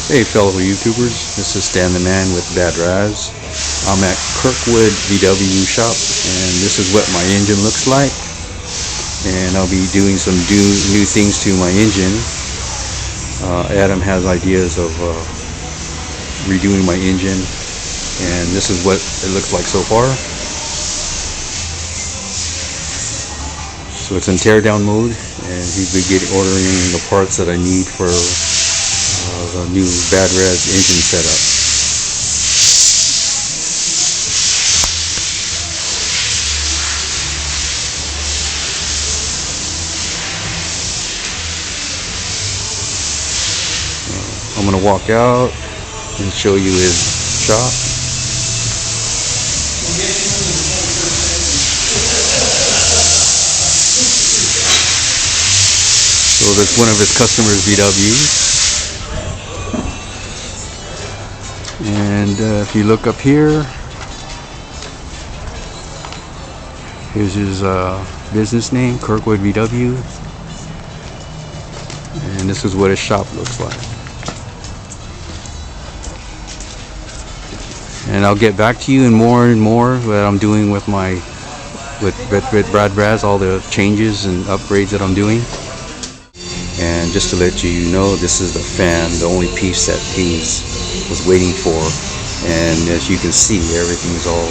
Hey fellow YouTubers, this is Stan the Man with Bad Razz. I'm at Kirkwood VW shop and this is what my engine looks like, and I'll be doing some new things to my engine. Adam has ideas of redoing my engine, and this is what it looks like so far. So it's in teardown mode, and he's been ordering the parts that I need for the new Bad Razz engine setup. I'm going to walk out and show you his shop. So that's one of his customers, VWs. And if you look up here, here's his business name, Kirkwood VW. And this is what his shop looks like. And I'll get back to you in more and more what I'm doing with my with Bad Razz, all the changes and upgrades that I'm doing. And just to let you know, this is the fan, the only piece that Haynes was waiting for. And as you can see, everything's all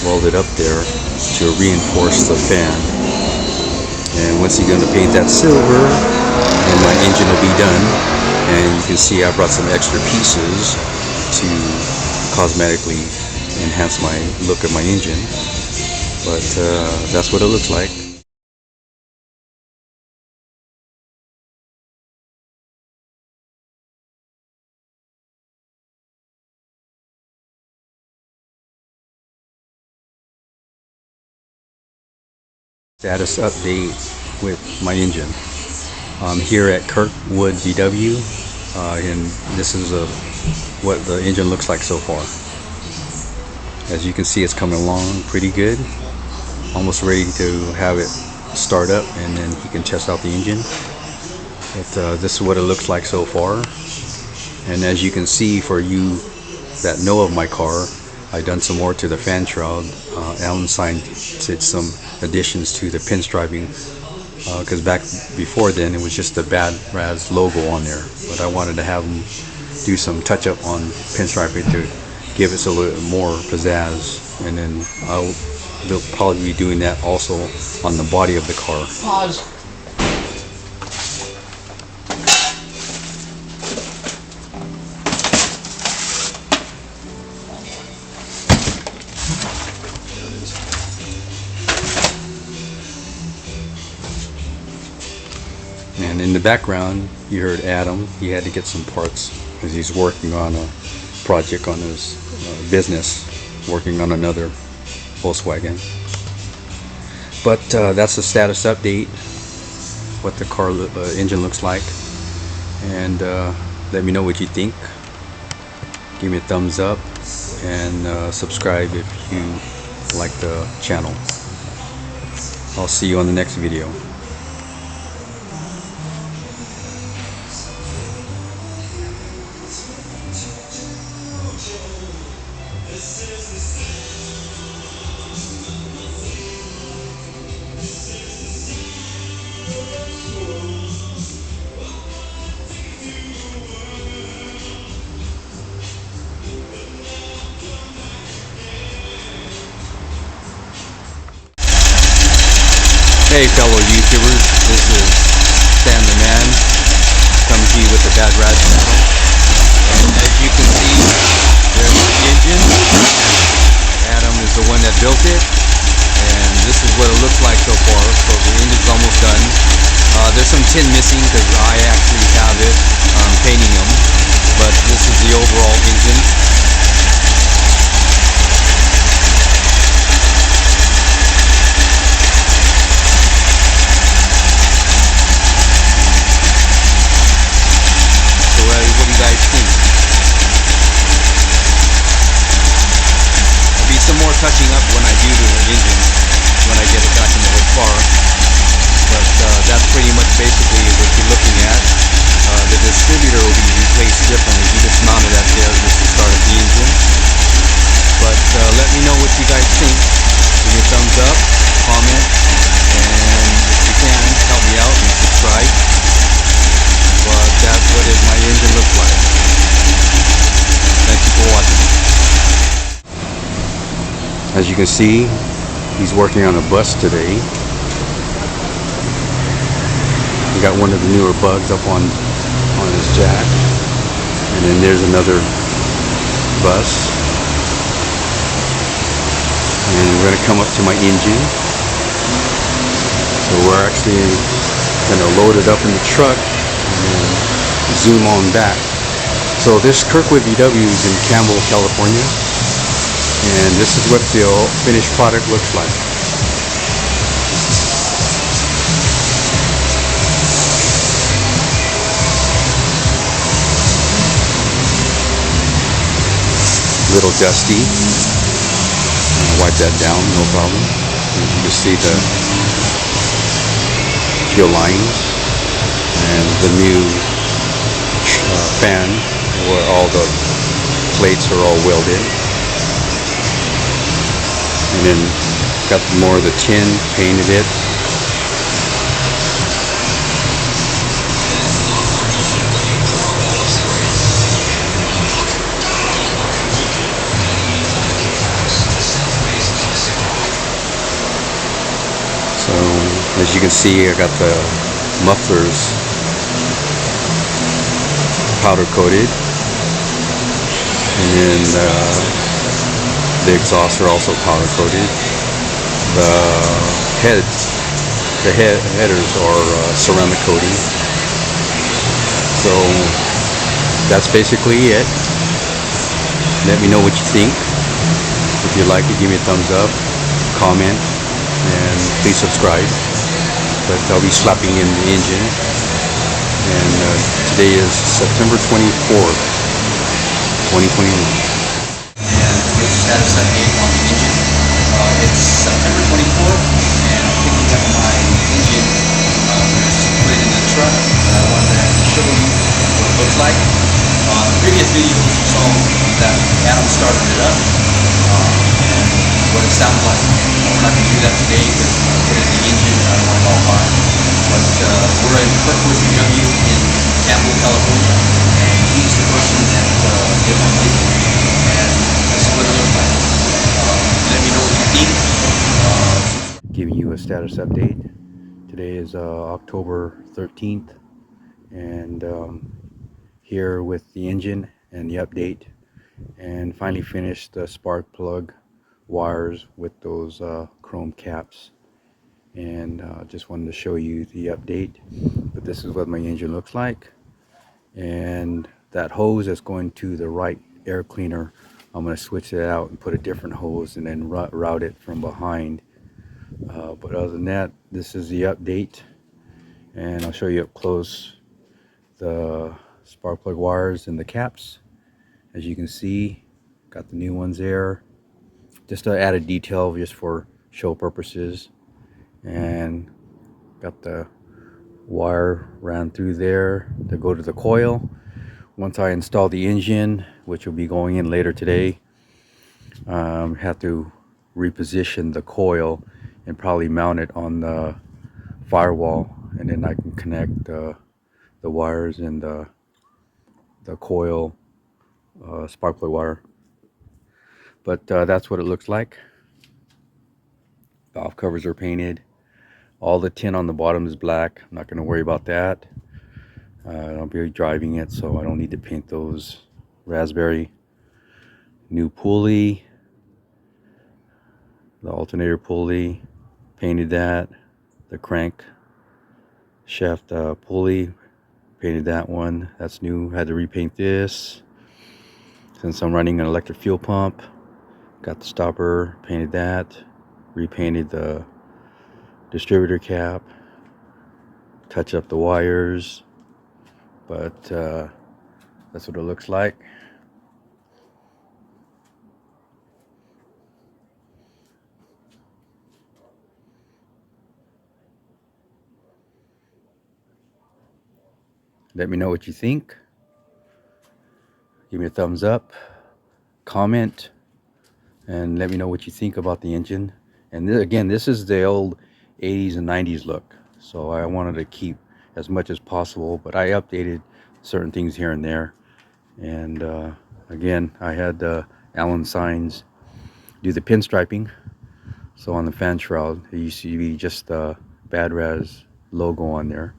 welded up there to reinforce the fan. And once you're going to paint that silver, and my engine will be done. And you can see I brought some extra pieces to cosmetically enhance my look of my engine. But that's what it looks like. Status update with my engine. I'm here at Kirkwood VW, and this is what the engine looks like so far. As you can see, it's coming along pretty good, almost ready to have it start up, and then he can test out the engine. But this is what it looks like so far. And as you can see, for you that know of my car, I done some more to the fan shroud. Alan did some additions to the pinstriping, because back before then it was just the Bad Razz logo on there. But I wanted to have him do some touch up on pinstriping to give it a little bit more pizzazz, and then they'll probably be doing that also on the body of the car. Pause. And in the background, you heard Adam. He had to get some parts because he's working on a project on his business, working on another Volkswagen. But that's the status update, what the car engine looks like. And let me know what you think. Give me a thumbs up and subscribe if you like the channel. I'll see you on the next video. Hey fellow YouTubers, this is Stan the Man, coming to you with the Bad Razz channel. And as you can see, there's the engine. Adam is the one that built it, and this is what it looks like so far. So the engine's almost done. There's some tin missing because I actually have it painting them, but this is the overall engine. What do you guys think? There'll be some more touching up when I do the engine, when I get it back into the car. But that's pretty much basically what you're looking at. The distributor will be replaced differently. As you can see, he's working on a bus today. He got one of the newer bugs up on his jack, and then there's another bus, and we're going to come up to my engine. So we're actually going to load it up in the truck and then zoom on back. So this Kirkwood VW is in Campbell, California, and this is what the finished product looks like. Little dusty. Wipe that down, no problem. You can see the fuel lines and the new fan where all the plates are all welded. And then got more of the tin, painted it. So as you can see, I got the mufflers powder coated, and then the exhausts are also powder coated. The headers are ceramic coating. So that's basically it. Let me know what you think. If you like it, give me a thumbs up, comment, and please subscribe. But I'll be slapping in the engine, and today is September 24th, 2021. And with status update on the engine, it's September 24th, and I'm picking up my engine, put it in the truck, but I wanted to show you what it looks like. On the previous video, you saw that Adam started it up, and what it sounds like. I'm not going to do that today because I'm going to put it in the engine and I don't want it all hot. But we're in Kirkwood VW in Campbell, California, and he's the person that did my engine, and this is what it looks like. Let me know what you think. Giving you a status update. Today is October 13th, and here with the engine and the update, and finally finished the spark plug wires with those chrome caps, and just wanted to show you the update. But this is what my engine looks like, and that hose that's going to the right air cleaner, I'm going to switch it out and put a different hose and then route it from behind. But other than that, this is the update, and I'll show you up close the spark plug wires and the caps. As you can see, got the new ones there, just to add a detail just for show purposes. And got the wire ran through there to go to the coil. Once I install the engine, which will be going in later today, have to reposition the coil and probably mount it on the firewall, and then I can connect the wires and the coil spark plug wire. But that's what it looks like. Valve covers are painted. All the tin on the bottom is black. I'm not going to worry about that. I'll be driving it, so I don't need to paint those. Raspberry. New pulley. The alternator pulley. Painted that. The crank shaft pulley. Painted that one. That's new. Had to repaint this. Since I'm running an electric fuel pump. Got the stopper. Painted that. Repainted the distributor cap, touch up the wires, but that's what it looks like. Let me know what you think. Give me a thumbs up, comment, and let me know what you think about the engine. And again, this is the old 80s and 90s look, so I wanted to keep as much as possible, but I updated certain things here and there. And again, I had Allen signs do the pinstriping. So on the fan shroud, it used to be just the Bad Razz logo on there.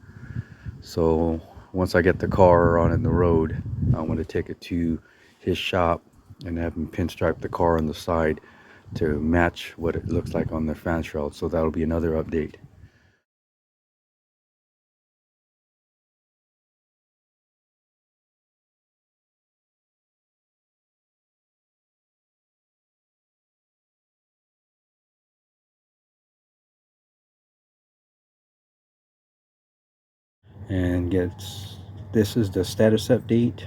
So once I get the car on the road, I want to take it to his shop and have him pinstripe the car on the side to match what it looks like on the fan shroud. So that'll be another update. And gets this is the status update,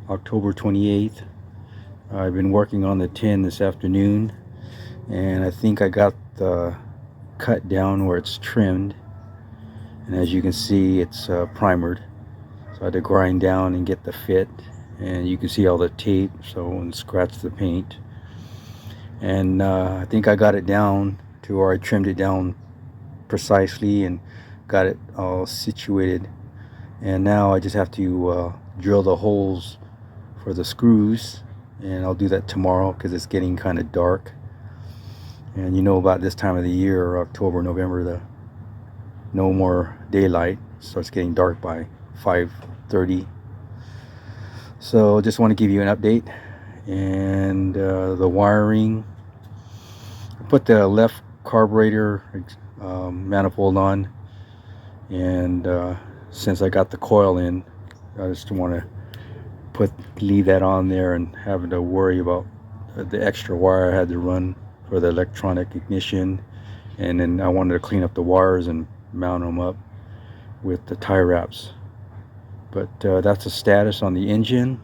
October 28th. I've been working on the 10 this afternoon, and I think I got the cut down where it's trimmed, and as you can see, it's primered. So I had to grind down and get the fit, and you can see all the tape, so and scratch the paint. And I think I got it down to where I trimmed it down precisely and got it all situated. And now I just have to drill the holes for the screws, and I'll do that tomorrow because it's getting kind of dark. And you know, about this time of the year, October, November, the no more daylight, starts getting dark by 5:30. So just want to give you an update. And the wiring, I put the left carburetor manifold on, and since I got the coil in, I just want to leave that on there and having to worry about the extra wire I had to run for the electronic ignition. And then I wanted to clean up the wires and mount them up with the tie wraps. But that's the status on the engine.